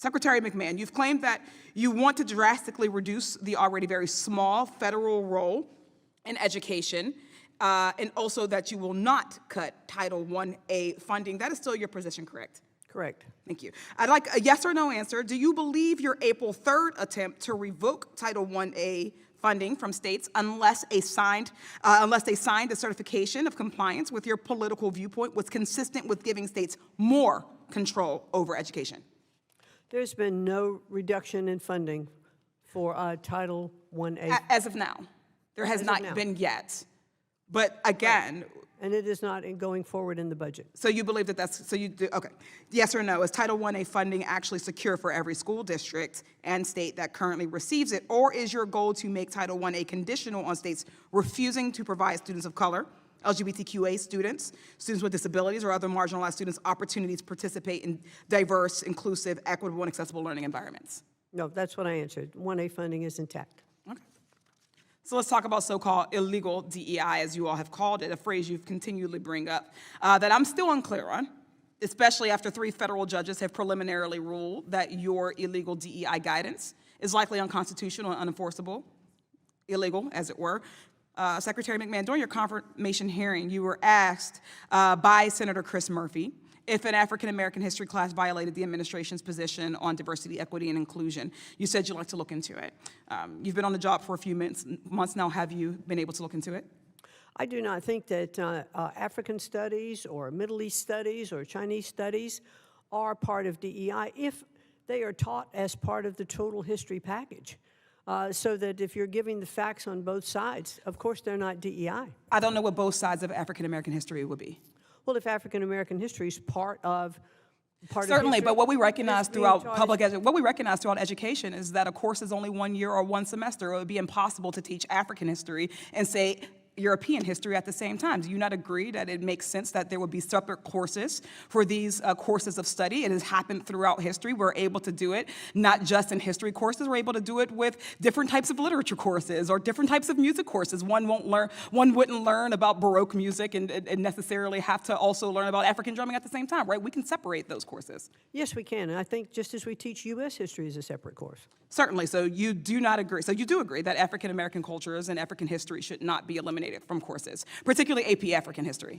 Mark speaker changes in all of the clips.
Speaker 1: Secretary McMahon, you've claimed that you want to drastically reduce the already very small federal role in education, and also that you will not cut Title I-A funding. That is still your position, correct?
Speaker 2: Correct.
Speaker 1: Thank you. I'd like a yes or no answer. Do you believe your April 3rd attempt to revoke Title I-A funding from states unless they signed a certification of compliance with your political viewpoint was consistent with giving states more control over education?
Speaker 2: There's been no reduction in funding for Title I-A.
Speaker 1: As of now. There has not been yet. But again,
Speaker 2: Right. And it is not going forward in the budget.
Speaker 1: so you believe that that's, so you do, okay. Yes or no, is Title I-A funding actually secure for every school district and state that currently receives it? Or is your goal to make Title I-A conditional on states refusing to provide students of color, LGBTQA students, students with disabilities, or other marginalized students opportunities to participate in diverse, inclusive, equitable, and accessible learning environments?
Speaker 2: No, that's what I answered. 1A funding is intact.
Speaker 1: Okay. So let's talk about so-called illegal DEI, as you all have called it, a phrase you've continually bring up, that I'm still unclear on, especially after 3 federal judges have preliminarily ruled that your illegal DEI guidance is likely unconstitutional and unenforceable, illegal, as it were. Secretary McMahon, during your confirmation hearing, you were asked by Senator Chris Murphy if an African-American history class violated the administration's position on diversity, equity, and inclusion. You said you'd like to look into it. You've been on the job for a few months now. Have you been able to look into it?
Speaker 2: I do not think that African studies or Middle East studies or Chinese studies are part of DEI if they are taught as part of the total history package. So that if you're giving the facts on both sides, of course they're not DEI.
Speaker 1: I don't know what both sides of African-American history would be.
Speaker 2: Well, if African-American history is part of
Speaker 1: Certainly,
Speaker 2: history,
Speaker 1: but what we recognize
Speaker 2: it's being
Speaker 1: throughout
Speaker 2: taught
Speaker 1: what we recognize throughout education is that a course is only 1 year or 1 semester. It would be impossible to teach African history and say European history at the same time. Do you not agree that it makes sense that there would be separate courses for these courses of study? It has happened throughout history. We're able to do it not just in history courses. We're able to do it with different types of literature courses or different types of music courses. One wouldn't learn about Baroque music and necessarily have to also learn about African drumming at the same time, right? We can separate those courses.
Speaker 2: Yes, we can. And I think just as we teach U.S. history as a separate course.
Speaker 1: Certainly. So you do not agree. So you do agree that African American cultures and African history should not be eliminated from courses, particularly AP African history.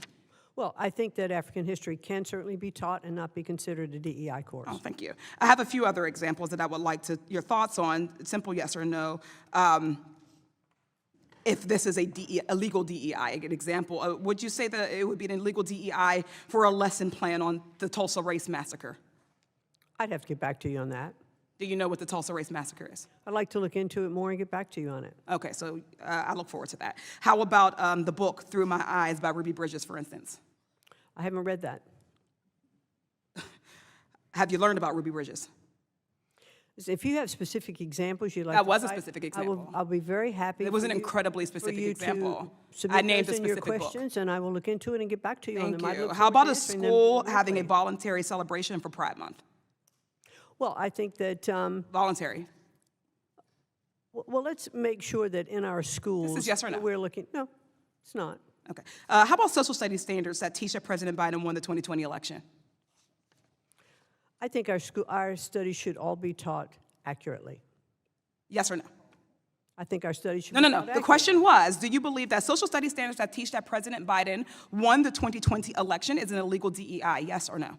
Speaker 2: Well, I think that African history can certainly be taught and not be considered a DEI course.
Speaker 1: Oh, thank you. I have a few other examples that I would like your thoughts on, simple yes or no. If this is a legal DEI, an example, would you say that it would be an illegal DEI for a lesson plan on the Tulsa Race Massacre?
Speaker 2: I'd have to get back to you on that.
Speaker 1: Do you know what the Tulsa Race Massacre is?
Speaker 2: I'd like to look into it more and get back to you on it.
Speaker 1: Okay, so I look forward to that. How about the book Through My Eyes by Ruby Bridges, for instance?
Speaker 2: I haven't read that.
Speaker 1: Have you learned about Ruby Bridges?
Speaker 2: If you have specific examples you'd like
Speaker 1: That
Speaker 2: to
Speaker 1: was a
Speaker 2: cite,
Speaker 1: specific example.
Speaker 2: I'll be very happy.
Speaker 1: It was
Speaker 2: for
Speaker 1: an
Speaker 2: you-
Speaker 1: incredibly
Speaker 2: for
Speaker 1: specific
Speaker 2: you to
Speaker 1: example.
Speaker 2: submit
Speaker 1: I named a
Speaker 2: those in your
Speaker 1: specific book.
Speaker 2: questions, and I will look into it and get back to you on
Speaker 1: Thank
Speaker 2: them. I'd
Speaker 1: you.
Speaker 2: look
Speaker 1: How
Speaker 2: forward
Speaker 1: about
Speaker 2: to
Speaker 1: a
Speaker 2: answering them
Speaker 1: school having a
Speaker 2: directly.
Speaker 1: voluntary celebration for Pride Month?
Speaker 2: Well, I think that,
Speaker 1: Voluntary.
Speaker 2: well, let's make sure that in our schools.
Speaker 1: yes or no?
Speaker 2: that we're looking, no, it's not.
Speaker 1: Okay. How about social studies standards that teach that President Biden won the 2020 election?
Speaker 2: I think our studies should all be taught accurately.
Speaker 1: Yes or no?
Speaker 2: I think our studies should
Speaker 1: No,
Speaker 2: be
Speaker 1: no, no.
Speaker 2: taught
Speaker 1: The
Speaker 2: accurately.
Speaker 1: question was, do you believe that social studies standards that teach that President Biden won the 2020 election is an illegal DEI? Yes or no?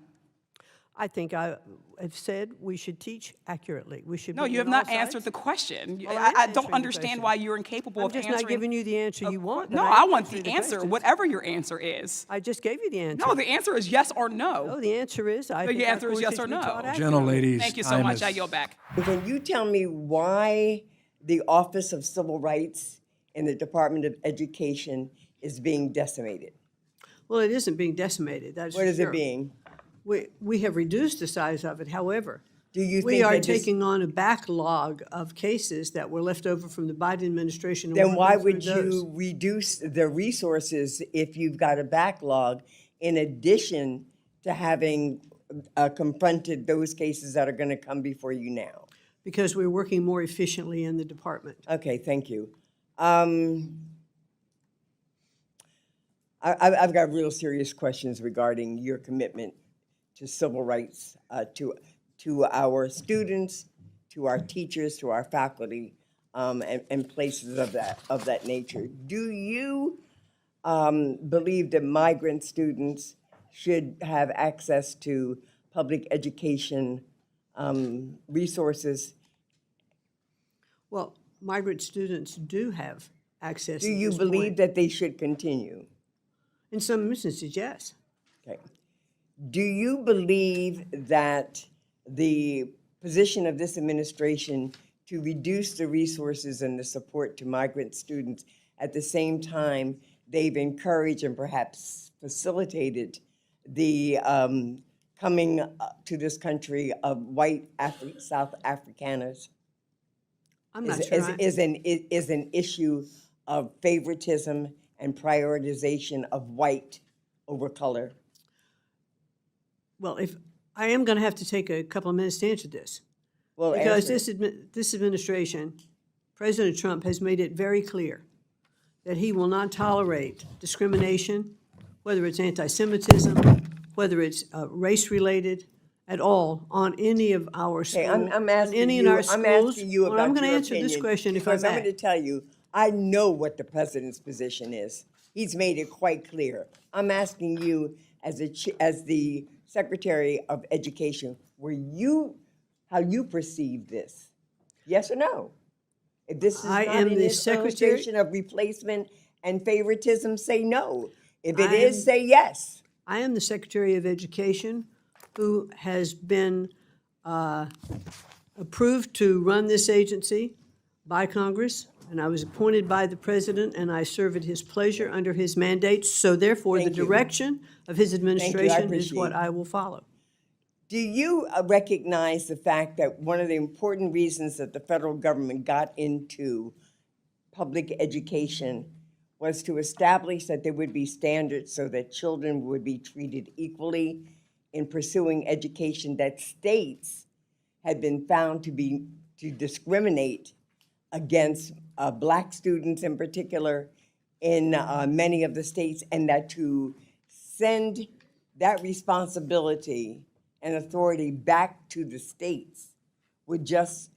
Speaker 2: I think I have said we should teach accurately. We should.
Speaker 1: No,
Speaker 2: be
Speaker 1: you have
Speaker 2: on
Speaker 1: not
Speaker 2: all
Speaker 1: answered
Speaker 2: sides.
Speaker 1: the question.
Speaker 2: Well,
Speaker 1: I
Speaker 2: am answering
Speaker 1: don't
Speaker 2: the
Speaker 1: understand
Speaker 2: question.
Speaker 1: why you're incapable
Speaker 2: I'm
Speaker 1: of
Speaker 2: just
Speaker 1: answering.
Speaker 2: not giving you the answer you want.
Speaker 1: No,
Speaker 2: but
Speaker 1: I
Speaker 2: am
Speaker 1: want
Speaker 2: answering
Speaker 1: the answer,
Speaker 2: question.
Speaker 1: whatever your answer is.
Speaker 2: I just gave you the answer.
Speaker 1: No, the answer is yes or
Speaker 2: No,
Speaker 1: no.
Speaker 2: the answer is I
Speaker 1: No,
Speaker 2: think
Speaker 1: your
Speaker 2: our
Speaker 1: answer is
Speaker 2: courses
Speaker 1: yes or
Speaker 2: should be
Speaker 1: no.
Speaker 2: taught
Speaker 3: Gentleladies,
Speaker 1: Thank you so
Speaker 3: time
Speaker 1: much.
Speaker 3: is-
Speaker 1: I yield back.
Speaker 4: Can you tell me why the Office of Civil Rights in the Department of Education is being decimated?
Speaker 2: Well, it isn't being decimated, that's
Speaker 4: What
Speaker 2: for
Speaker 4: is
Speaker 2: sure.
Speaker 4: it being?
Speaker 2: We have reduced the size of it, however.
Speaker 4: Do you
Speaker 2: We
Speaker 4: think
Speaker 2: are
Speaker 4: that this-
Speaker 2: taking on a backlog of cases that were left over from the Biden administration. and
Speaker 4: Then
Speaker 2: working
Speaker 4: why
Speaker 2: through
Speaker 4: would
Speaker 2: those.
Speaker 4: you reduce the resources if you've got a backlog in addition to having confronted those cases that are going to come before you now?
Speaker 2: Because we're working more efficiently in the department.
Speaker 4: Okay, thank you. I've got real serious questions regarding your commitment to civil rights, to to our students, to our teachers, to our faculty, and places of that nature. Do you believe that migrant students should have access to public education resources?
Speaker 2: Well, migrant students do have access.
Speaker 4: Do
Speaker 2: at
Speaker 4: you
Speaker 2: this
Speaker 4: believe
Speaker 2: point.
Speaker 4: that they should continue?
Speaker 2: In some instances, yes.
Speaker 4: Okay. Do you believe that the position of this administration to reduce the resources and the support to migrant students, at the same time they've encouraged and perhaps facilitated the coming to this country of white South Afrikaners,
Speaker 2: I'm not sure.
Speaker 4: is an issue of favoritism and prioritization of white over color?
Speaker 2: Well, if I am going to have to take a couple of minutes to answer this.
Speaker 4: Well,
Speaker 2: Because
Speaker 4: answer it.
Speaker 2: this administration, President Trump has made it very clear that he will not tolerate discrimination, whether it's anti-Semitism, whether it's race-related, at all, on any of our schools.
Speaker 4: Okay, I'm asking
Speaker 2: any in
Speaker 4: you.
Speaker 2: our
Speaker 4: I'm
Speaker 2: schools.
Speaker 4: asking you
Speaker 2: Well,
Speaker 4: about
Speaker 2: I'm going to
Speaker 4: your
Speaker 2: answer this
Speaker 4: opinion,
Speaker 2: question if I
Speaker 4: because I'm going
Speaker 2: may.
Speaker 4: to tell you, I know what the president's position is. He's made it quite clear. I'm asking you, as the Secretary of Education, how you perceive this? Yes or no? If this is
Speaker 2: I
Speaker 4: not
Speaker 2: am
Speaker 4: an
Speaker 2: the Secretary-
Speaker 4: illustration of replacement and favoritism, say no. If it
Speaker 2: I
Speaker 4: is,
Speaker 2: am-
Speaker 4: say yes.
Speaker 2: I am the Secretary of Education who has been approved to run this agency by Congress, and I was appointed by the President, and I serve at his pleasure under his mandate. So therefore, the
Speaker 4: Thank you.
Speaker 2: direction of his administration is what
Speaker 4: appreciate it.
Speaker 2: I will follow.
Speaker 4: Do you recognize the fact that one of the important reasons that the federal government got into public education was to establish that there would be standards so that children would be treated equally in pursuing education, that states had been found to discriminate against black students in particular in many of the states, and that to send that responsibility and authority back to the states would just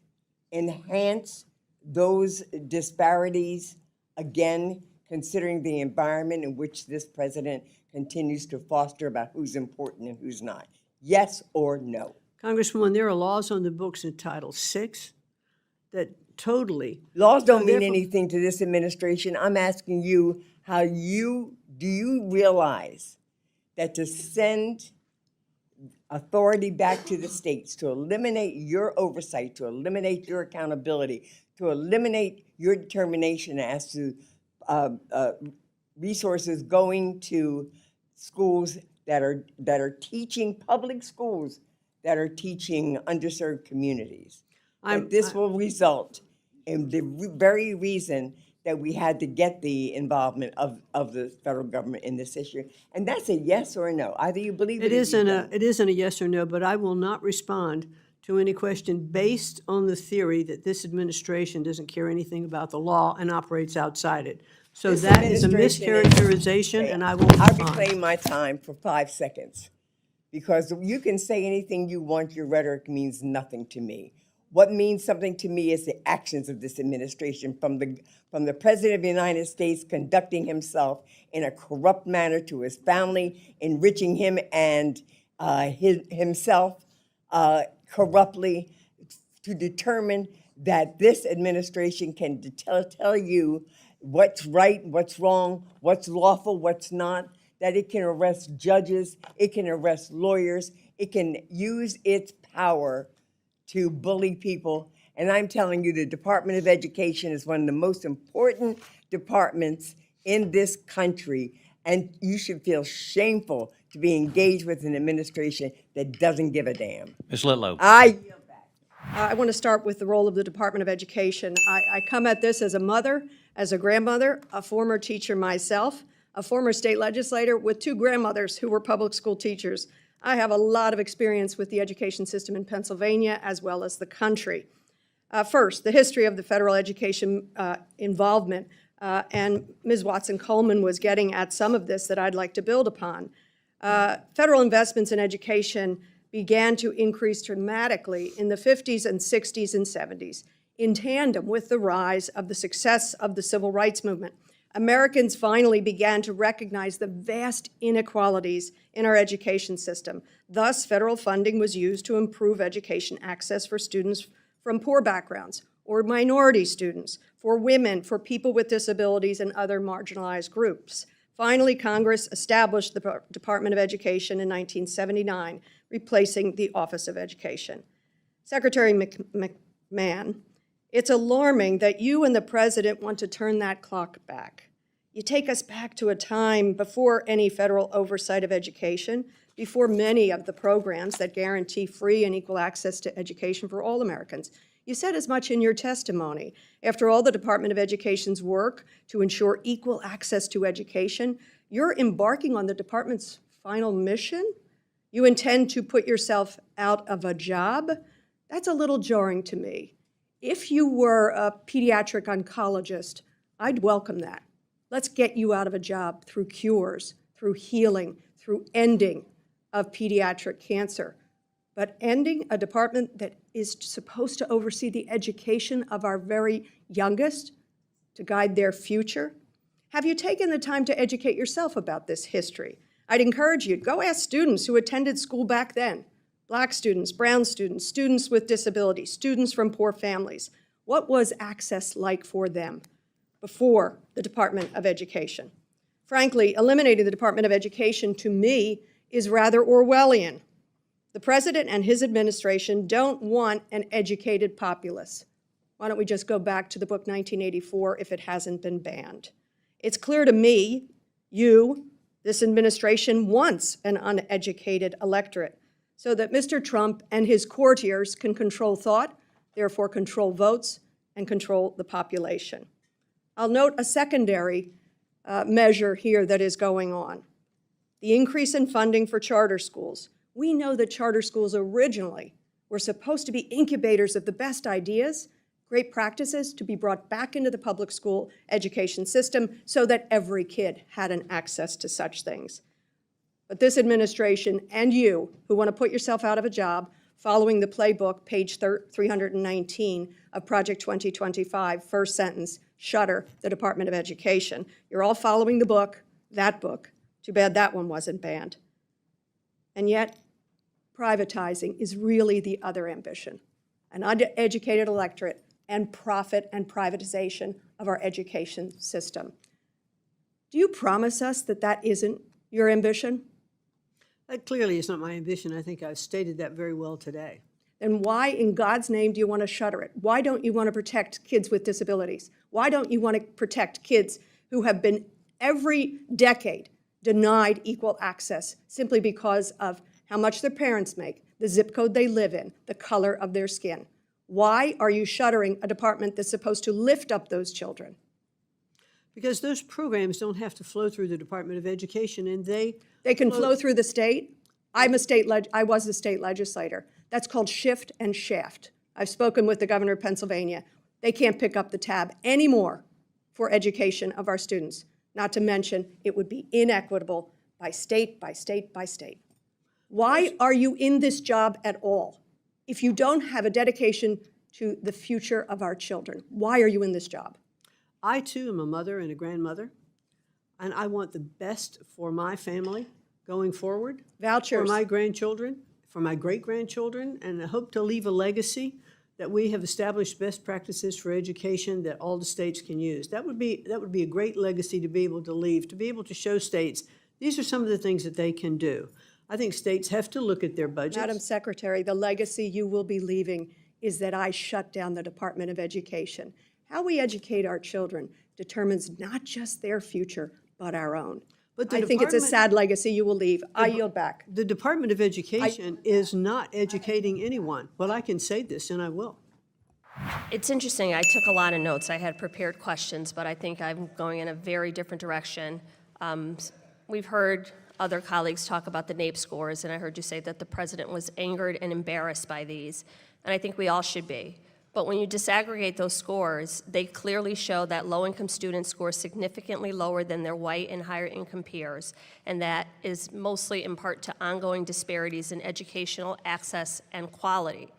Speaker 4: enhance those disparities, again, considering the environment in which this president continues to foster about who's important and who's not? Yes or no?
Speaker 2: Congresswoman, there are laws on the books in Title VI that totally.
Speaker 4: Laws don't mean
Speaker 2: therefore-
Speaker 4: anything to this administration. I'm asking you, do you realize that to send authority back to the states, to eliminate your oversight, to eliminate your accountability, to eliminate your determination as to resources going to schools that are teaching, public schools that are teaching underserved communities, that this will result in the very reason that we had to get the involvement of the federal government in this issue? And that's a yes or a no. Either you believe it or you don't.
Speaker 2: It isn't a yes or no, but I will not respond to any question based on the theory that this administration doesn't care anything about the law and operates outside it. So
Speaker 4: This
Speaker 2: that is a
Speaker 4: administration
Speaker 2: mischaracterization, and I will
Speaker 4: I
Speaker 2: respond.
Speaker 4: reclaim my time for 5 seconds, because you can say anything you want, your rhetoric means nothing to me. What means something to me is the actions of this administration, from the President of the United States conducting himself in a corrupt manner to his family, enriching him and himself corruptly, to determine that this administration can tell you what's right, what's wrong, what's lawful, what's not, that it can arrest judges, it can arrest lawyers, it can use its power to bully people. And I'm telling you, the Department of Education is one of the most important departments in this country, and you should feel shameful to be engaged with an administration that doesn't give a damn.
Speaker 3: Ms. Litlow.
Speaker 5: I want to start with the role of the Department of Education. I come at this as a mother, as a grandmother, a former teacher myself, a former state legislator with 2 grandmothers who were public school teachers. I have a lot of experience with the education system in Pennsylvania as well as the country. First, the history of the federal education involvement, and Ms. Watson-Coleman was getting at some of this that I'd like to build upon. Federal investments in education began to increase dramatically in the 50s and 60s and 70s, in tandem with the rise of the success of the civil rights movement. Americans finally began to recognize the vast inequalities in our education system. Thus, federal funding was used to improve education access for students from poor backgrounds, or minority students, for women, for people with disabilities, and other marginalized groups. Finally, Congress established the Department of Education in 1979, replacing the Office of Education. Secretary McMahon, it's alarming that you and the President want to turn that clock back. You take us back to a time before any federal oversight of education, before many of the programs that guarantee free and equal access to education for all Americans. You said as much in your testimony. After all the Department of Education's work to ensure equal access to education, you're embarking on the department's final mission? You intend to put yourself out of a job? That's a little jarring to me. If you were a pediatric oncologist, I'd welcome that. Let's get you out of a job through cures, through healing, through ending of pediatric cancer. But ending a department that is supposed to oversee the education of our very youngest, to guide their future? Have you taken the time to educate yourself about this history? I'd encourage you, go ask students who attended school back then. Black students, brown students, students with disabilities, students from poor families. What was access like for them before the Department of Education? Frankly, eliminating the Department of Education, to me, is rather Orwellian. The President and his administration don't want an educated populace. Why don't we just go back to the book 1984 if it hasn't been banned? It's clear to me, this administration wants an uneducated electorate, so that Mr. Trump and his courtiers can control thought, therefore control votes, and control the population. I'll note a secondary measure here that is going on. The increase in funding for charter schools. We know that charter schools originally were supposed to be incubators of the best ideas, great practices to be brought back into the public school education system so that every kid had an access to such things. But this administration and you, who want to put yourself out of a job, following the playbook, page 319 of Project 2025, first sentence, shutter the Department of Education. You're all following the book, that book. Too bad that one wasn't banned. And yet, privatizing is really the other ambition, an uneducated electorate and profit and privatization of our education system. Do you promise us that that isn't your ambition?
Speaker 2: That clearly is not my ambition. I think I've stated that very well today.
Speaker 5: Then why in God's name do you want to shutter it? Why don't you want to protect kids with disabilities? Why don't you want to protect kids who have been every decade denied equal access simply because of how much their parents make, the zip code they live in, the color of their skin? Why are you shuttering a department that's supposed to lift up those children?
Speaker 2: Because those programs don't have to flow through the Department of Education, and they
Speaker 5: can flow through the state. I was a state legislator. That's called shift and shaft. I've spoken with the governor of Pennsylvania. They can't pick up the tab anymore for education of our students. Not to mention, it would be inequitable by state, by state, by state. Why are you in this job at all? If you don't have a dedication to the future of our children, why are you in this job?
Speaker 2: I, too, am a mother and a grandmother, and I want the best for my family going forward.
Speaker 5: Vouchers.
Speaker 2: For my grandchildren, for my great-grandchildren, and I hope to leave a legacy that we have established best practices for education that all the states can use. That would be a great legacy to be able to leave, to be able to show states these are some of the things that they can do. I think states have to look at their budgets.
Speaker 5: Madam Secretary, the legacy you will be leaving is that I shut down the Department of Education. How we educate our children determines not just their future, but our own.
Speaker 2: But
Speaker 5: I think it's a sad legacy you will leave. I yield back.
Speaker 2: The Department of Education is not educating anyone. Well, I can say this, and I will.
Speaker 3: It's interesting. I took a lot of notes. I had prepared questions, but I think I'm going in a very different direction. We've heard other colleagues talk about the NAEP scores, and I heard you say that the president was angered and embarrassed by these, and I think we all should be. But when you disaggregate those scores, they clearly show that low-income students score significantly lower than their white and higher-income peers, and that is mostly in part to ongoing disparities in educational access and quality,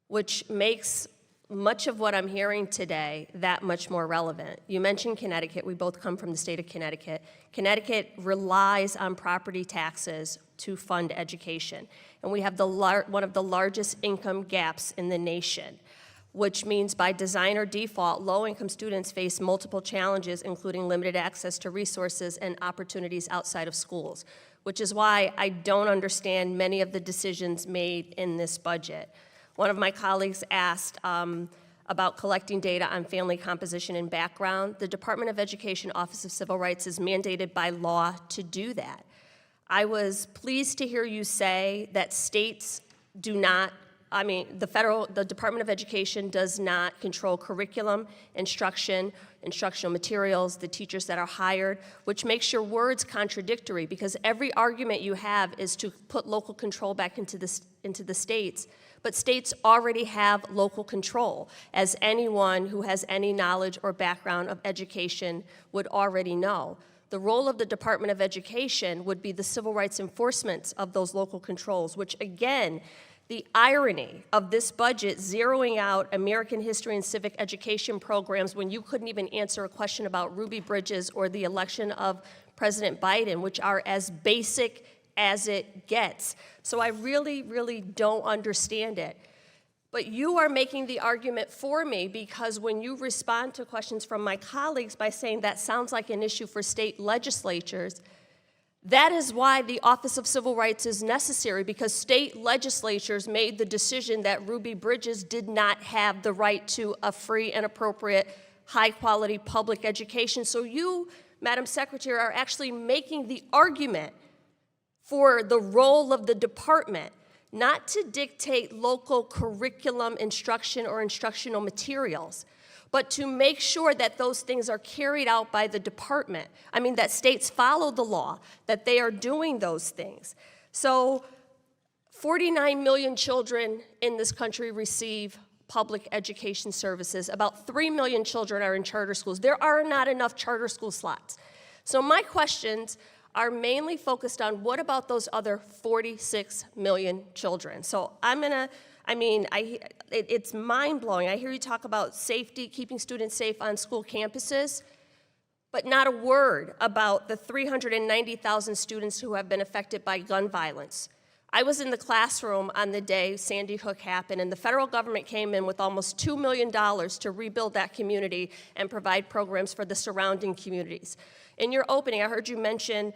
Speaker 3: which makes much of what I'm hearing today that much more relevant. You mentioned Connecticut. We both come from the state of Connecticut. Connecticut relies on property taxes to fund education, and we have one of the largest income gaps in the nation, which means by design or default, low-income students face multiple challenges, including limited access to resources and opportunities outside of schools, which is why I don't understand many of the decisions made in this budget. One of my colleagues asked about collecting data on family composition and background. The Department of Education Office of Civil Rights is mandated by law to do that. I was pleased to hear you say that states do not, the Department of Education does not control curriculum, instruction, instructional materials, the teachers that are hired, which makes your words contradictory because every argument you have is to put local control back into the states. But states already have local control, as anyone who has any knowledge or background of education would already know. The role of the Department of Education would be the civil rights enforcement of those local controls, which again, the irony of this budget zeroing out American history and civic education programs when you couldn't even answer a question about Ruby Bridges or the election of President Biden, which are as basic as it gets. So I really, really don't understand it. But you are making the argument for me because when you respond to questions from my colleagues by saying that sounds like an issue for state legislatures, that is why the Office of Civil Rights is necessary, because state legislatures made the decision that Ruby Bridges did not have the right to a free and appropriate, high-quality public education. So you, Madam Secretary, are actually making the argument for the role of the department, not to dictate local curriculum instruction or instructional materials, but to make sure that those things are carried out by the department. That states follow the law, that they are doing those things. So 49 million children in this country receive public education services. About 3 million children are in charter schools. There are not enough charter school slots. So my questions are mainly focused on what about those other 46 million children. So it's mind-blowing. I hear you talk about safety, keeping students safe on school campuses, but not a word about the 390,000 students who have been affected by gun violence. I was in the classroom on the day Sandy Hook happened, and the federal government came in with almost $2 million to rebuild that community and provide programs for the surrounding communities. In your opening, I heard you mention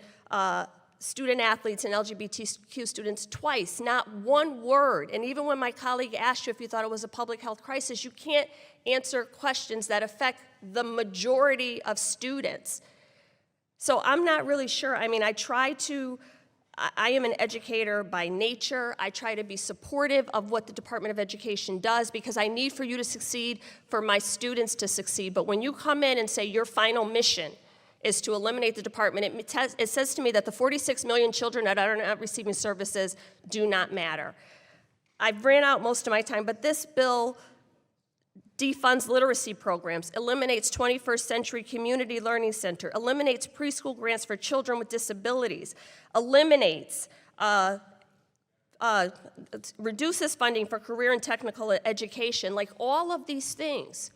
Speaker 3: student athletes and LGBTQ students twice, not one word. And even when my colleague asked you if you thought it was a public health crisis, you can't answer questions that affect the majority of students. So I'm not really sure. I am an educator by nature. I try to be supportive of what the Department of Education does because I need for you to succeed, for my students to succeed. But when you come in and say your final mission is to eliminate the department, it says to me that the 46 million children that are not receiving services do not matter. I've ran out most of my time, but this bill defunds literacy programs, eliminates 21st Century Community Learning Center, eliminates preschool grants for children with disabilities, eliminates, reduces funding for career and technical education, like all of these things.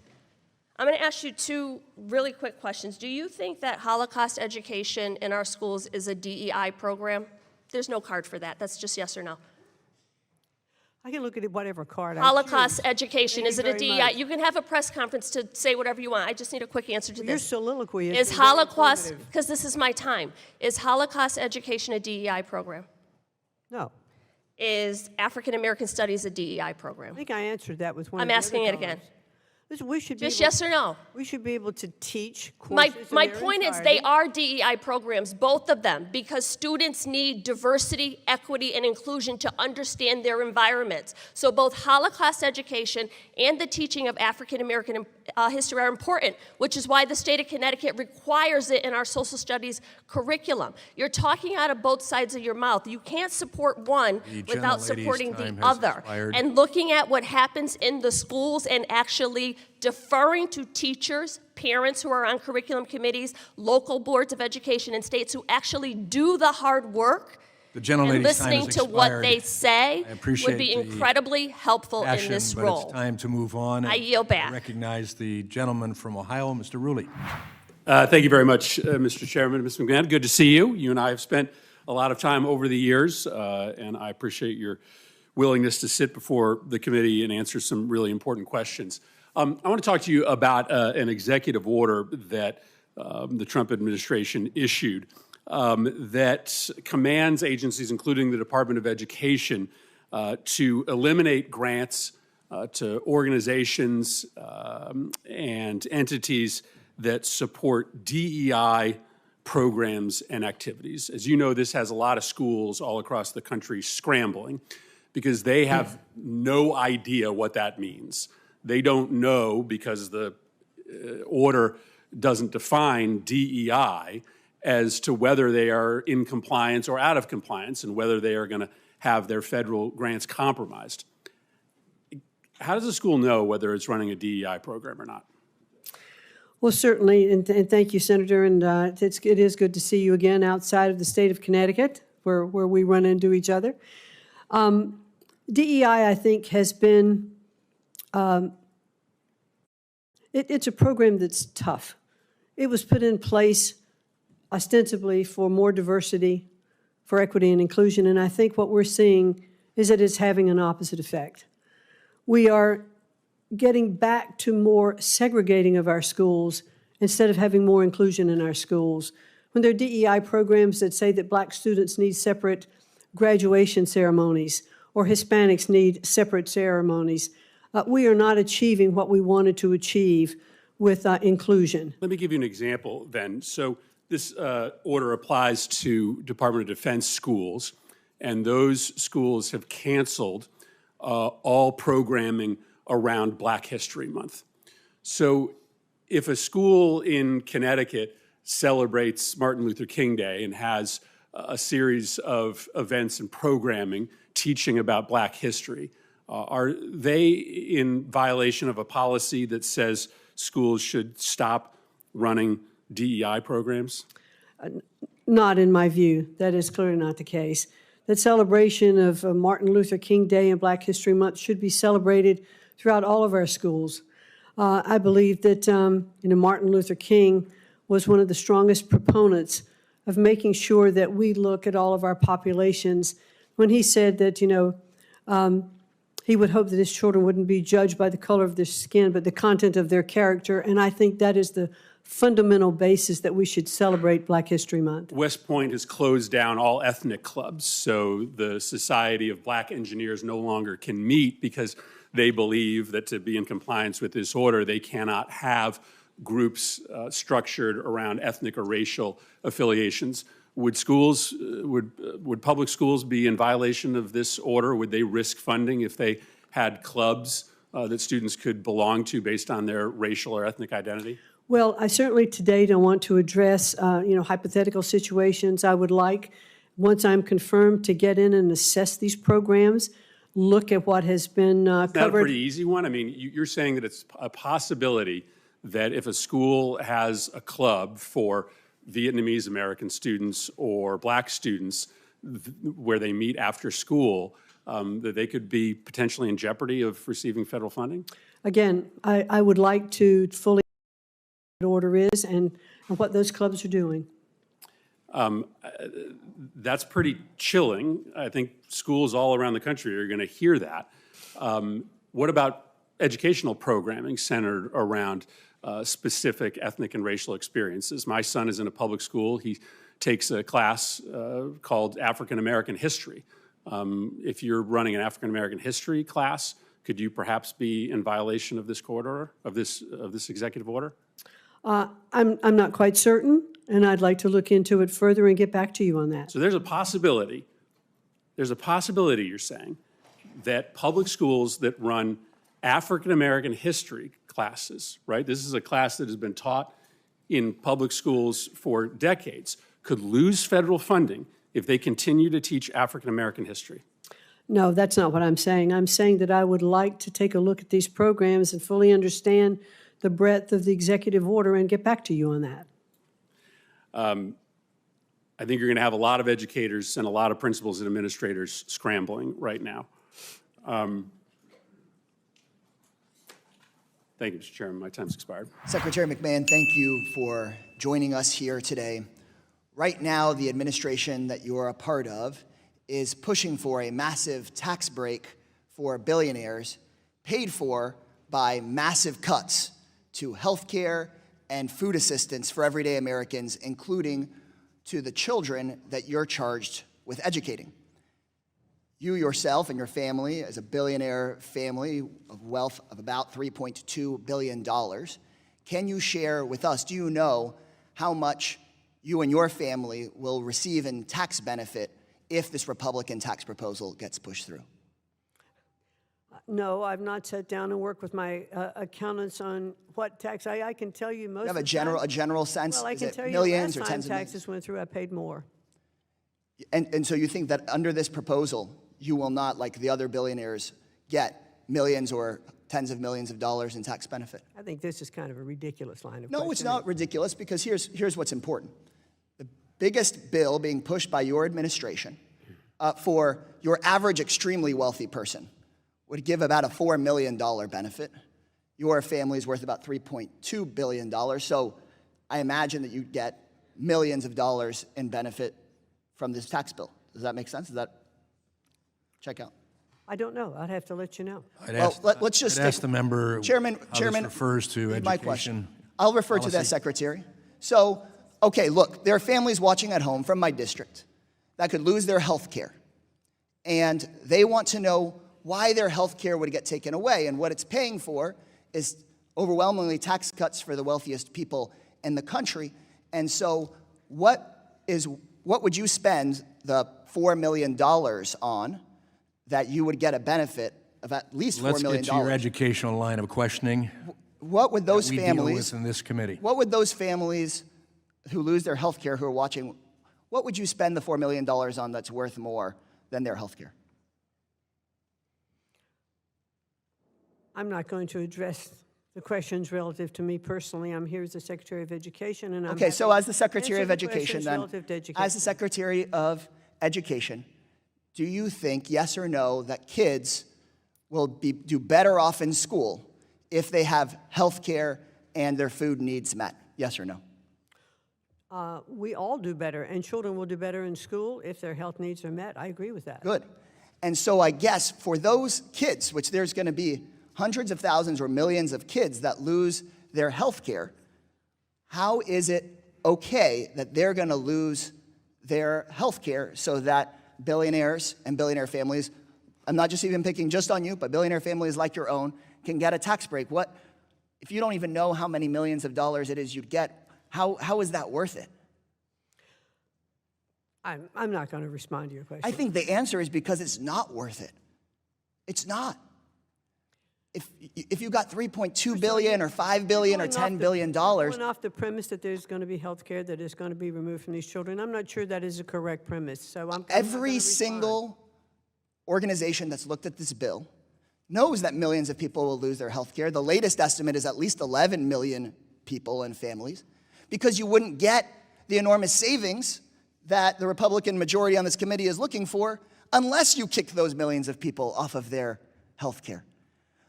Speaker 3: I'm going to ask you two really quick questions. Do you think that Holocaust education in our schools is a DEI program? There's no card for that. That's just yes or no.
Speaker 2: I can look at whatever card
Speaker 3: Holocaust
Speaker 2: I choose.
Speaker 3: education, is it a DEI? You can have a press conference to say whatever you want. I just need a quick answer to
Speaker 2: Your
Speaker 3: this.
Speaker 2: soliloquy
Speaker 3: Is
Speaker 2: very
Speaker 3: Holocaust,
Speaker 2: informative.
Speaker 3: because this is my time, is Holocaust education a DEI program?
Speaker 2: No.
Speaker 3: Is African American Studies a DEI
Speaker 2: I
Speaker 3: program?
Speaker 2: think I answered that with one
Speaker 3: I'm
Speaker 2: of the
Speaker 3: asking
Speaker 2: other
Speaker 3: it again.
Speaker 2: callers. Listen, we should
Speaker 3: Just
Speaker 2: be able,
Speaker 3: yes or no?
Speaker 2: We should be able to teach
Speaker 3: My
Speaker 2: courses in their
Speaker 3: point is they
Speaker 2: entirety.
Speaker 3: are DEI programs, both of them, because students need diversity, equity, and inclusion to understand their environments. So both Holocaust education and the teaching of African American history are important, which is why the state of Connecticut requires it in our social studies curriculum. You're talking out of both sides of your mouth. You can't support one without supporting the other. And looking at what happens in the schools and actually deferring to teachers, parents who are on curriculum committees, local boards of education, and states who actually do the hard work, and listening to what they say would be incredibly helpful in this role.
Speaker 6: But it's time to move on.
Speaker 3: I yield back.
Speaker 6: I recognize the gentleman from Ohio, Mr. Rulli.
Speaker 7: Thank you very much, Mr. Chairman. Ms. McMahon, good to see you. You and I have spent a lot of time over the years, and I appreciate your willingness to sit before the committee and answer some really important questions. I want to talk to you about an executive order that the Trump administration issued that commands agencies, including the Department of Education, to eliminate grants to organizations and entities that support DEI programs and activities. As you know, this has a lot of schools all across the country scrambling because they have no idea what that means. They don't know because the order doesn't define DEI as to whether they are in compliance or out of compliance and whether they are going to have their federal grants compromised. How does a school know whether it's running a DEI program or not?
Speaker 2: Well, certainly, and thank you, Senator, and it is good to see you again outside of the state of Connecticut, where we run into each other. DEI, I think, has been, it's a program that's tough. It was put in place ostensibly for more diversity, for equity and inclusion, and I think what we're seeing is that it's having an opposite effect. We are getting back to more segregating of our schools instead of having more inclusion in our schools. When there are DEI programs that say that black students need separate graduation ceremonies or Hispanics need separate ceremonies, we are not achieving what we wanted to achieve with inclusion.
Speaker 7: Let me give you an example then. So this order applies to Department of Defense schools, and those schools have canceled all programming around Black History Month. So if a school in Connecticut celebrates Martin Luther King Day and has a series of events and programming teaching about Black history, are they in violation of a policy that says schools should stop running DEI programs?
Speaker 2: Not in my view. That is clearly not the case. That celebration of Martin Luther King Day and Black History Month should be celebrated throughout all of our schools. I believe that Martin Luther King was one of the strongest proponents of making sure that we look at all of our populations when he said that, he would hope that his children wouldn't be judged by the color of their skin, but the content of their character. And I think that is the fundamental basis that we should celebrate Black History Month.
Speaker 7: West Point has closed down all ethnic clubs, so the Society of Black Engineers no longer can meet because they believe that to be in compliance with this order, they cannot have groups structured around ethnic or racial affiliations. Would schools, would public schools be in violation of this order? Would they risk funding if they had clubs that students could belong to based on their racial or ethnic identity?
Speaker 2: Well, I certainly today don't want to address, hypothetical situations. I would like, once I'm confirmed, to get in and assess these programs, look at what has been covered.
Speaker 7: Is that a pretty easy one? I mean, you're saying that it's a possibility that if a school has a club for Vietnamese American students or Black students where they meet after school, that they could be potentially in jeopardy of receiving federal funding?
Speaker 2: Again, I would like to fully what the order is and what those clubs are doing.
Speaker 7: That's pretty chilling. I think schools all around the country are going to hear that. What about educational programming centered around specific ethnic and racial experiences? My son is in a public school. He takes a class called African American History. If you're running an African American history class, could you perhaps be in violation of this court order, of this executive order?
Speaker 2: I'm not quite certain, and I'd like to look into it further and get back to you on that.
Speaker 7: So there's a possibility, you're saying, that public schools that run African-American history classes, right? This is a class that has been taught in public schools for decades, could lose federal funding if they continue to teach African-American history.
Speaker 2: No, that's not what I'm saying. I'm saying that I would like to take a look at these programs and fully understand the breadth of the executive order and get back to you on that.
Speaker 7: I think you're going to have a lot of educators and a lot of principals and administrators scrambling right now. Thank you, Mr. Chairman. My time's expired.
Speaker 8: Secretary McMahon, thank you for joining us here today. Right now, the administration that you're a part of is pushing for a massive tax break for billionaires, paid for by massive cuts to health care and food assistance for everyday Americans, including to the children that you're charged with educating. You yourself and your family, as a billionaire family of wealth of about $3.2 billion, can you share with us, do you know how much you and your family will receive in tax benefit if this Republican tax proposal gets pushed through?
Speaker 2: No, I've not sat down and worked with my accountants on what tax. I can tell you most
Speaker 8: You have
Speaker 2: of the time-
Speaker 8: a general sense?
Speaker 2: Well, I
Speaker 8: Is
Speaker 2: can
Speaker 8: it
Speaker 2: tell you
Speaker 8: millions
Speaker 2: the
Speaker 8: or
Speaker 2: last time
Speaker 8: tens of millions?
Speaker 2: taxes went through, I paid more.
Speaker 8: And so you think that under this proposal, you will not, like the other billionaires, get millions or tens of millions of dollars in tax benefit?
Speaker 2: I think this is kind of a ridiculous line of
Speaker 8: No, it's
Speaker 2: questioning.
Speaker 8: not ridiculous, because here's what's important. The biggest bill being pushed by your administration for your average extremely wealthy person would give about a $4 million benefit. Your family is worth about $3.2 billion, so I imagine that you'd get millions of dollars in benefit from this tax bill. Does that make sense? Does that check out?
Speaker 2: I don't know. I'd have to let you know.
Speaker 8: Let's just
Speaker 6: I'd ask the member
Speaker 8: Chairman,
Speaker 6: how this refers to
Speaker 8: read my
Speaker 6: education
Speaker 8: question. I'll refer to that,
Speaker 6: policy.
Speaker 8: Secretary. So, okay, look, there are families watching at home from my district that could lose their health care. And they want to know why their health care would get taken away. And what it's paying for is overwhelmingly tax cuts for the wealthiest people in the country. And so what would you spend the $4 million on that you would get a benefit of at least $4 million?
Speaker 6: Let's get to your educational line of questioning.
Speaker 8: What would those
Speaker 6: we
Speaker 8: families
Speaker 6: deal with in this committee.
Speaker 8: What would those families who lose their health care, who are watching, what would you spend the $4 million on that's worth more than their health care?
Speaker 2: I'm not going to address the questions relative to me personally. I'm here as the Secretary of Education, and I'm
Speaker 8: Okay, so
Speaker 2: happy
Speaker 8: as the Secretary
Speaker 2: to
Speaker 8: of
Speaker 2: answer the
Speaker 8: Education,
Speaker 2: questions
Speaker 8: then,
Speaker 2: relative to
Speaker 8: as the
Speaker 2: education.
Speaker 8: Secretary of Education, do you think, yes or no, that kids will do better off in school if they have health care and their food needs met? Yes or no?
Speaker 2: We all do better, and children will do better in school if their health needs are met. I agree with that.
Speaker 8: Good. And so I guess for those kids, which there's going to be hundreds of thousands or millions of kids that lose their health care, how is it okay that they're going to lose their health care so that billionaires and billionaire families, I'm not just even picking just on you, but billionaire families like your own, can get a tax break? What, if you don't even know how many millions of dollars it is you'd get, how is that worth it?
Speaker 2: I'm not going to respond to your question.
Speaker 8: I think the answer is because it's not worth it. It's not. If you got $3.2 billion or $5 billion or $10 billion,
Speaker 2: going off the premise that there's going to be health care that is going to be removed from these children, I'm not sure that is a correct premise. So I'm not gonna
Speaker 8: every
Speaker 2: respond.
Speaker 8: single organization that's looked at this bill knows that millions of people will lose their health care. The latest estimate is at least 11 million people and families, because you wouldn't get the enormous savings that the Republican majority on this committee is looking for unless you kick those millions of people off of their health care.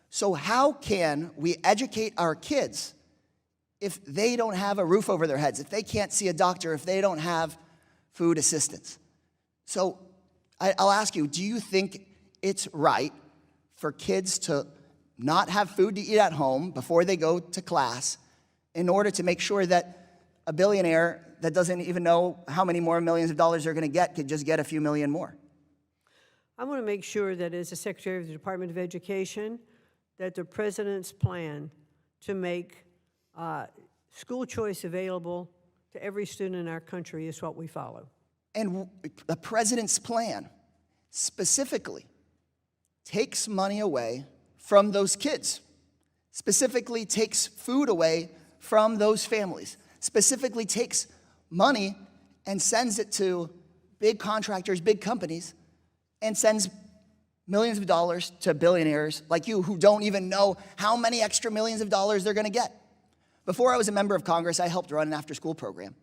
Speaker 8: So how can we educate our kids if they don't have a roof over their heads, if they can't see a doctor, if they don't have food assistance? So I'll ask you, do you think it's right for kids to not have food to eat at home before they go to class in order to make sure that a billionaire that doesn't even know how many more millions of dollars they're going to get could just get a few million more?
Speaker 2: I want to make sure that as the Secretary of the Department of Education, that the President's plan to make school choice available to every student in our country is what we follow.
Speaker 8: And the President's plan specifically takes money away from those kids, specifically takes food away from those families, specifically takes money and sends it to big contractors, big companies, and sends millions of dollars to billionaires like you who don't even know how many extra millions of dollars they're going to get. Before I was a member of Congress, I helped run an after-school program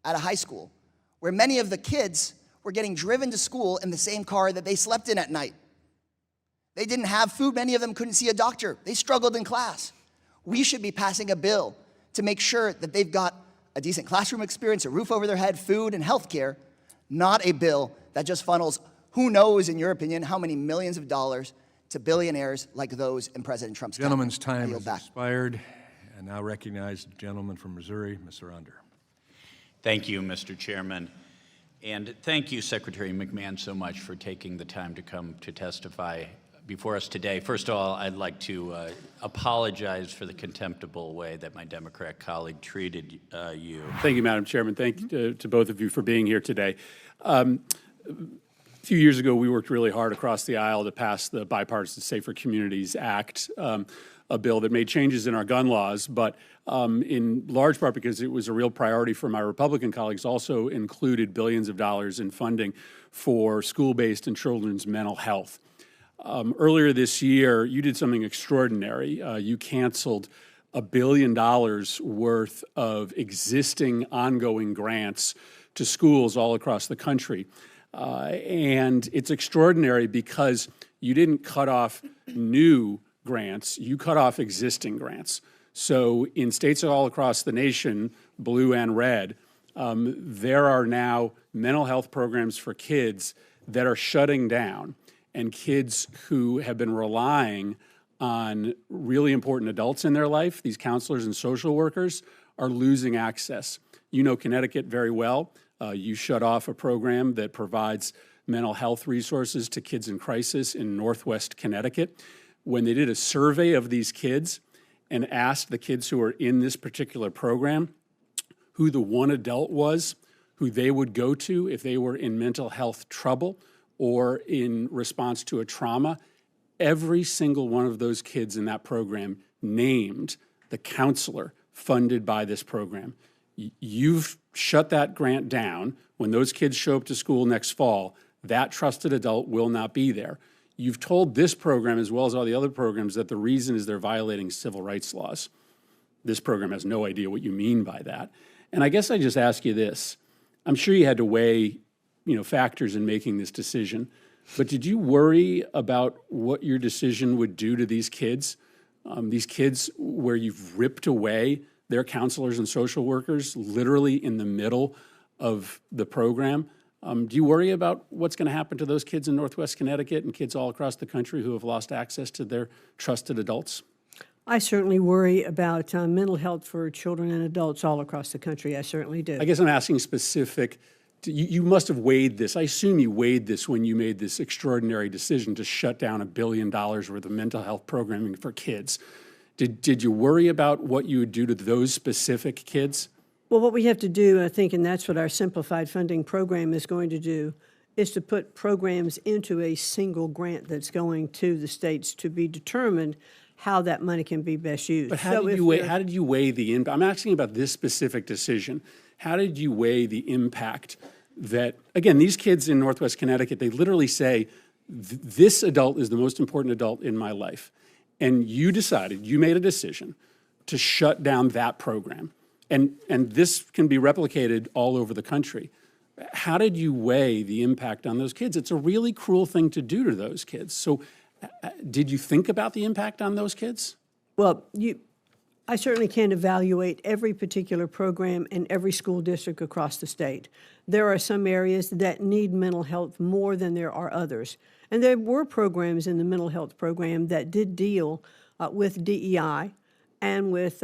Speaker 8: at a high school where many of the kids were getting driven to school in the same car that they slept in at night. They didn't have food. Many of them couldn't see a doctor. They struggled in class. We should be passing a bill to make sure that they've got a decent classroom experience, a roof over their head, food, and health care, not a bill that just funnels who knows, in your opinion, how many millions of dollars to billionaires like those in President Trump's cabinet.
Speaker 6: Gentleman's
Speaker 8: I
Speaker 6: time
Speaker 8: yield
Speaker 6: has
Speaker 8: back.
Speaker 6: expired. And now recognize the gentleman from Missouri, Mr. Under.
Speaker 9: Thank you, Mr. Chairman. And thank you, Secretary McMahon, so much for taking the time to come to testify before us today. First of all, I'd like to apologize for the contemptible way that my Democrat colleague treated you.
Speaker 7: Thank you, Madam Chairman. Thank you to both of you for being here today. A few years ago, we worked really hard across the aisle to pass the Bipartisan Safer Communities Act, a bill that made changes in our gun laws, but in large part because it was a real priority for my Republican colleagues, also included billions of dollars in funding for school-based and children's mental health. Earlier this year, you did something extraordinary. You canceled $1 billion worth of existing ongoing grants to schools all across the country. And it's extraordinary because you didn't cut off new grants, you cut off existing grants. So in states all across the nation, blue and red, there are now mental health programs for kids that are shutting down, and kids who have been relying on really important adults in their life, these counselors and social workers, are losing access. You know Connecticut very well. You shut off a program that provides mental health resources to kids in crisis in Northwest Connecticut. When they did a survey of these kids and asked the kids who are in this particular program who the one adult was who they would go to if they were in mental health trouble or in response to a trauma, every single one of those kids in that program named the counselor funded by this program. You've shut that grant down. When those kids show up to school next fall, that trusted adult will not be there. You've told this program, as well as all the other programs, that the reason is they're violating civil rights laws. This program has no idea what you mean by that. And I guess I just ask you this. I'm sure you had to weigh, factors in making this decision, but did you worry about what your decision would do to these kids where you've ripped away their counselors and social workers literally in the middle of the program? Do you worry about what's going to happen to those kids in Northwest Connecticut and kids all across the country who have lost access to their trusted adults?
Speaker 2: I certainly worry about mental health for children and adults all across the country. I certainly do.
Speaker 7: I guess I'm asking specific. You must have weighed this. I assume you weighed this when you made this extraordinary decision to shut down $1 billion worth of mental health programming for kids. Did you worry about what you would do to those specific kids?
Speaker 2: Well, what we have to do, I think, and that's what our simplified funding program is going to do, is to put programs into a single grant that's going to the states to be determined how that money can be best used.
Speaker 7: But how did you weigh the impact? I'm asking about this specific decision. How did you weigh the impact that, again, these kids in Northwest Connecticut, they literally say, this adult is the most important adult in my life. And you made a decision to shut down that program. And this can be replicated all over the country. How did you weigh the impact on those kids? It's a really cruel thing to do to those kids. So did you think about the impact on those kids?
Speaker 2: Well, I certainly can't evaluate every particular program in every school district across the state. There are some areas that need mental health more than there are others. And there were programs in the mental health program that did deal with DEI and with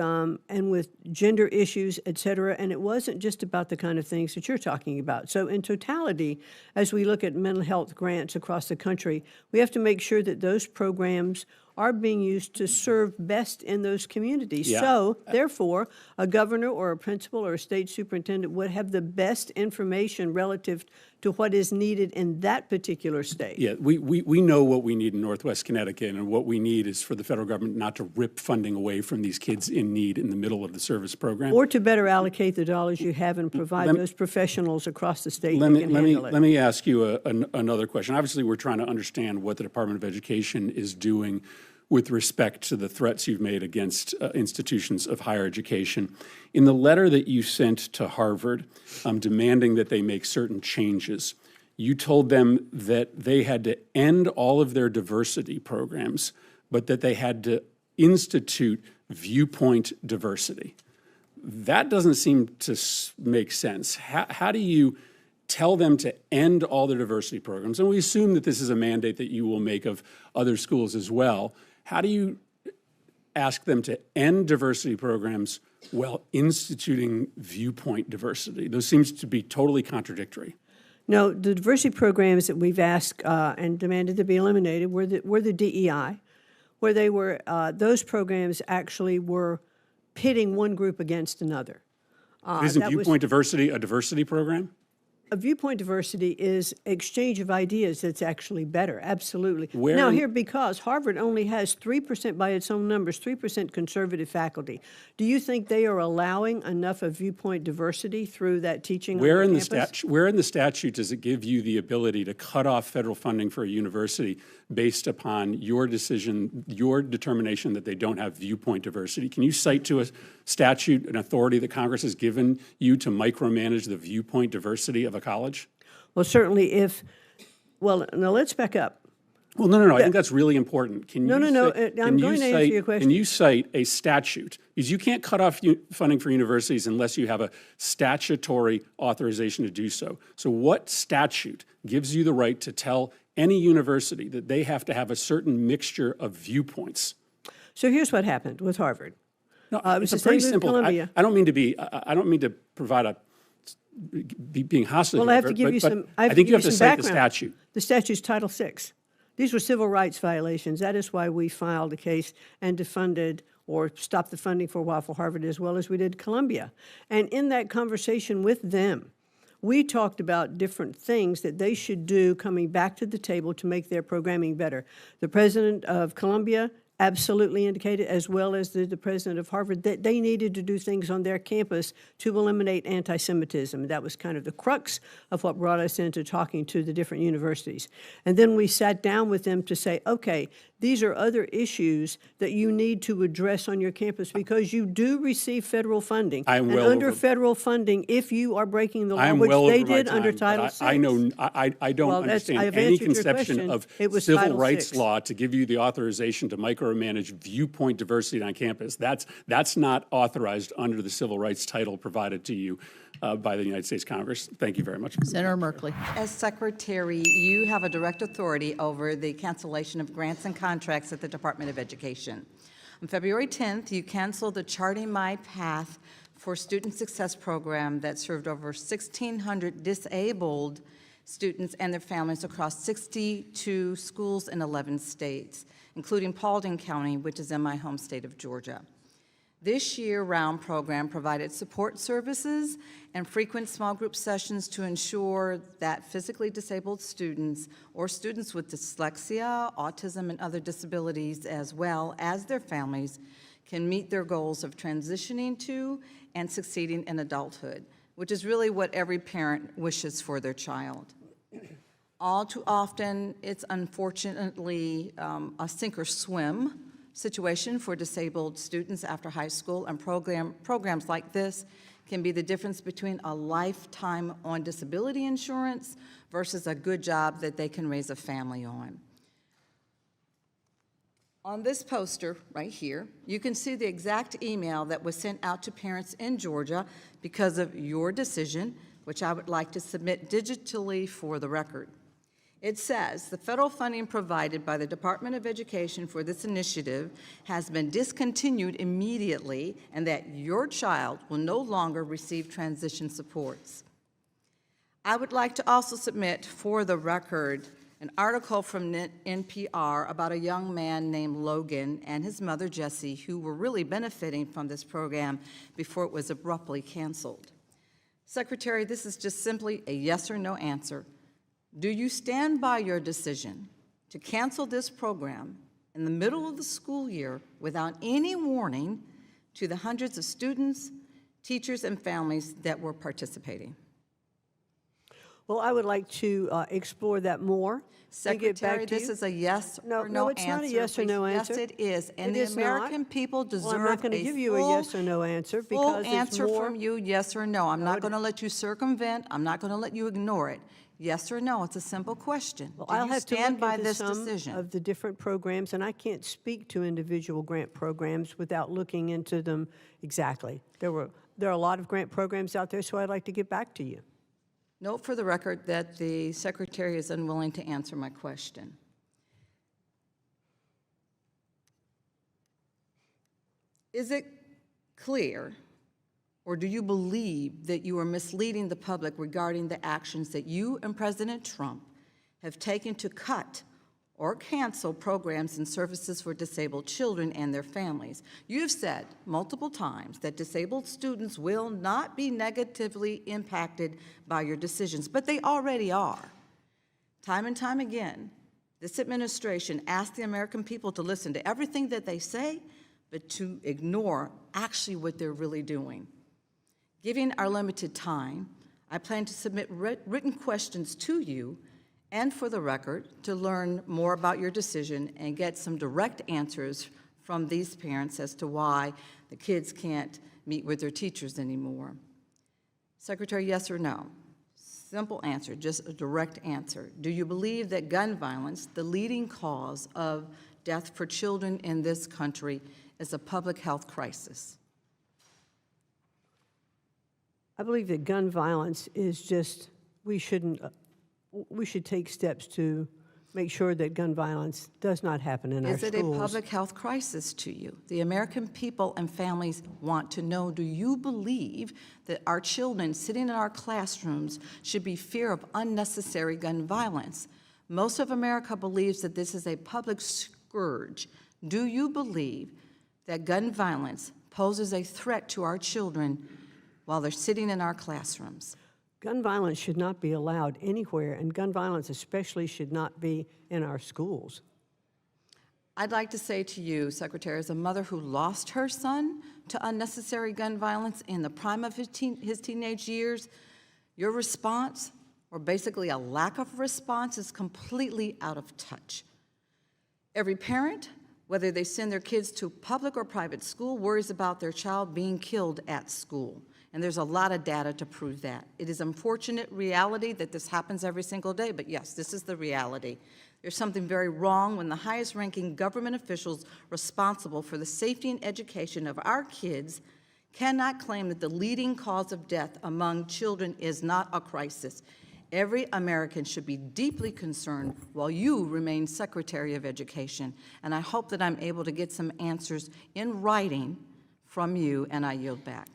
Speaker 2: gender issues, et cetera. And it wasn't just about the kind of things that you're talking about. So in totality, as we look at mental health grants across the country, we have to make sure that those programs are being used to serve best in those communities.
Speaker 7: Yeah.
Speaker 2: So, therefore, a governor or a principal or a state superintendent would have the best information relative to what is needed in that particular state.
Speaker 7: Yeah, we know what we need in Northwest Connecticut, and what we need is for the federal government not to rip funding away from these kids in need in the middle of the service program.
Speaker 2: Or to better allocate the dollars you have and provide those professionals across the state
Speaker 7: Let
Speaker 2: that
Speaker 7: me,
Speaker 2: can
Speaker 7: let me,
Speaker 2: handle it.
Speaker 7: let me ask you another question. Obviously, we're trying to understand what the Department of Education is doing with respect to the threats you've made against institutions of higher education. In the letter that you sent to Harvard demanding that they make certain changes, you told them that they had to end all of their diversity programs, but that they had to institute viewpoint diversity. That doesn't seem to make sense. How do you tell them to end all their diversity programs? And we assume that this is a mandate that you will make of other schools as well. How do you ask them to end diversity programs while instituting viewpoint diversity? Those seems to be totally contradictory.
Speaker 2: No, the diversity programs that we've asked and demanded to be eliminated were the DEI, where they were, those programs actually were pitting one group against another.
Speaker 7: Isn't viewpoint diversity a diversity program?
Speaker 2: A viewpoint diversity is exchange of ideas that's actually better, absolutely.
Speaker 7: Where
Speaker 2: Now
Speaker 7: in-
Speaker 2: here, because Harvard only has 3%, by its own numbers, 3% conservative faculty, do you think they are allowing enough of viewpoint diversity through that teaching on
Speaker 7: Where in
Speaker 2: campus?
Speaker 7: the statute does it give you the ability to cut off federal funding for a university based upon your decision, your determination that they don't have viewpoint diversity? Can you cite to a statute, an authority that Congress has given you to micromanage the viewpoint diversity of a college?
Speaker 2: Well, certainly well, now let's back up.
Speaker 7: Well, no. I think that's really important. I'm
Speaker 2: going to answer your question.
Speaker 7: Can you cite a statute? Because you can't cut off funding for universities unless you have a statutory authorization to do so. So what statute gives you the right to tell any university that they have to have a certain mixture of viewpoints?
Speaker 2: So here's what happened with Harvard.
Speaker 7: No,
Speaker 2: it
Speaker 7: it's
Speaker 2: was
Speaker 7: a
Speaker 2: the
Speaker 7: pretty
Speaker 2: same with
Speaker 7: simple.
Speaker 2: Columbia.
Speaker 7: I don't mean to provide being hostile.
Speaker 2: Well,
Speaker 7: here,
Speaker 2: I have to give
Speaker 7: but-
Speaker 2: you
Speaker 7: but
Speaker 2: some.
Speaker 7: I think you have to
Speaker 2: some
Speaker 7: cite the
Speaker 2: background.
Speaker 7: statute.
Speaker 2: The statute's Title VI. These were civil rights violations. That is why we filed a case and defunded or stopped the funding for a while for Harvard as well as we did Columbia. And in that conversation with them, we talked about different things that they should do coming back to the table to make their programming better. The president of Columbia absolutely indicated, as well as the president of Harvard, that they needed to do things on their campus to eliminate anti-Semitism. That was kind of the crux of what brought us into talking to the different universities. And then we sat down with them to say, okay, these are other issues that you need to address on your campus because you do receive federal funding.
Speaker 7: I am
Speaker 2: and
Speaker 7: well
Speaker 2: under
Speaker 7: over-
Speaker 2: federal funding, if you are breaking the
Speaker 7: I
Speaker 2: law,
Speaker 7: am
Speaker 2: which
Speaker 7: well
Speaker 2: they
Speaker 7: over my
Speaker 2: did under
Speaker 7: time,
Speaker 2: Title
Speaker 7: but
Speaker 2: VI.
Speaker 7: I know I don't
Speaker 2: Well, that's-
Speaker 7: understand
Speaker 2: I've
Speaker 7: any
Speaker 2: answered your
Speaker 7: conception
Speaker 2: question.
Speaker 7: of
Speaker 2: It was
Speaker 7: civil
Speaker 2: Title
Speaker 7: rights
Speaker 2: VI.
Speaker 7: law to give you the authorization to micromanage viewpoint diversity on campus. That's not authorized under the civil rights title provided to you by the United States Congress. Thank you very much.
Speaker 10: Senator Merkley.
Speaker 11: As Secretary, you have a direct authority over the cancellation of grants and contracts at the Department of Education. On February 10th, you canceled the Charting My Path for Student Success program that served over 1,600 disabled students and their families across 62 schools in 11 states, including Paulding County, which is in my home state of Georgia. This year-round program provided support services and frequent small group sessions to ensure that physically disabled students or students with dyslexia, autism, and other disabilities, as well as their families, can meet their goals of transitioning to and succeeding in adulthood, which is really what every parent wishes for their child. All too often, it's unfortunately a sink or swim situation for disabled students after high school, and programs like this can be the difference between a lifetime on disability insurance versus a good job that they can raise a family on. On this poster right here, you can see the exact email that was sent out to parents in Georgia because of your decision, which I would like to submit digitally for the record. It says, the federal funding provided by the Department of Education for this initiative has been discontinued immediately and that your child will no longer receive transition supports. I would like to also submit for the record an article from NPR about a young man named Logan and his mother Jessie, who were really benefiting from this program before it was abruptly canceled. Secretary, this is just simply a yes or no answer. Do you stand by your decision to cancel this program in the middle of the school year without any warning to the hundreds of students, teachers, and families that were participating?
Speaker 2: Well, I would like to explore that more and get back
Speaker 11: Secretary,
Speaker 2: to
Speaker 11: this
Speaker 2: you.
Speaker 11: is a yes
Speaker 2: No,
Speaker 11: or
Speaker 2: no,
Speaker 11: no
Speaker 2: it's
Speaker 11: answer.
Speaker 2: not a yes or no
Speaker 11: please.
Speaker 2: answer.
Speaker 11: Yes, it is. And
Speaker 2: It
Speaker 11: the
Speaker 2: is not.
Speaker 11: American people deserve
Speaker 2: Well, I'm not going to give you a yes or no answer
Speaker 11: full
Speaker 2: because it's
Speaker 11: answer
Speaker 2: more.
Speaker 11: from you, yes or no. I'm not going to let you circumvent. I'm not going to let you ignore it. Yes or no, it's a simple question.
Speaker 2: Well,
Speaker 11: Do
Speaker 2: I'll
Speaker 11: you
Speaker 2: have to
Speaker 11: stand
Speaker 2: look
Speaker 11: by
Speaker 2: into
Speaker 11: this
Speaker 2: some
Speaker 11: decision?
Speaker 2: of the different programs, and I can't speak to individual grant programs without looking into them exactly. There are a lot of grant programs out there, so I'd like to get back to you.
Speaker 11: Note for the record that the Secretary is unwilling to answer my question. Is it clear, or do you believe that you are misleading the public regarding the actions that you and President Trump have taken to cut or cancel programs and services for disabled children and their families? You've said multiple times that disabled students will not be negatively impacted by your decisions, but they already are. Time and time again, this administration asks the American people to listen to everything that they say, but to ignore actually what they're really doing. Given our limited time, I plan to submit written questions to you and for the record to learn more about your decision and get some direct answers from these parents as to why the kids can't meet with their teachers anymore. Secretary, yes or no? Simple answer, just a direct answer. Do you believe that gun violence, the leading cause of death for children in this country, is a public health crisis?
Speaker 2: I believe that gun violence is just, we should take steps to make sure that gun violence does not happen in our
Speaker 11: Is
Speaker 2: schools.
Speaker 11: it a public health crisis to you? The American people and families want to know, do you believe that our children sitting in our classrooms should be fear of unnecessary gun violence? Most of America believes that this is a public scourge. Do you believe that gun violence poses a threat to our children while they're sitting in our classrooms?
Speaker 2: Gun violence should not be allowed anywhere, and gun violence especially should not be in our schools.
Speaker 11: I'd like to say to you, Secretary, as a mother who lost her son to unnecessary gun violence in the prime of his teenage years, your response, or basically a lack of response, is completely out of touch. Every parent, whether they send their kids to public or private school, worries about their child being killed at school. And there's a lot of data to prove that. It is unfortunate reality that this happens every single day, but yes, this is the reality. There's something very wrong when the highest-ranking government officials responsible for the safety and education of our kids cannot claim that the leading cause of death among children is not a crisis. Every American should be deeply concerned while you remain Secretary of Education. And I hope that I'm able to get some answers in writing from you, and I yield back.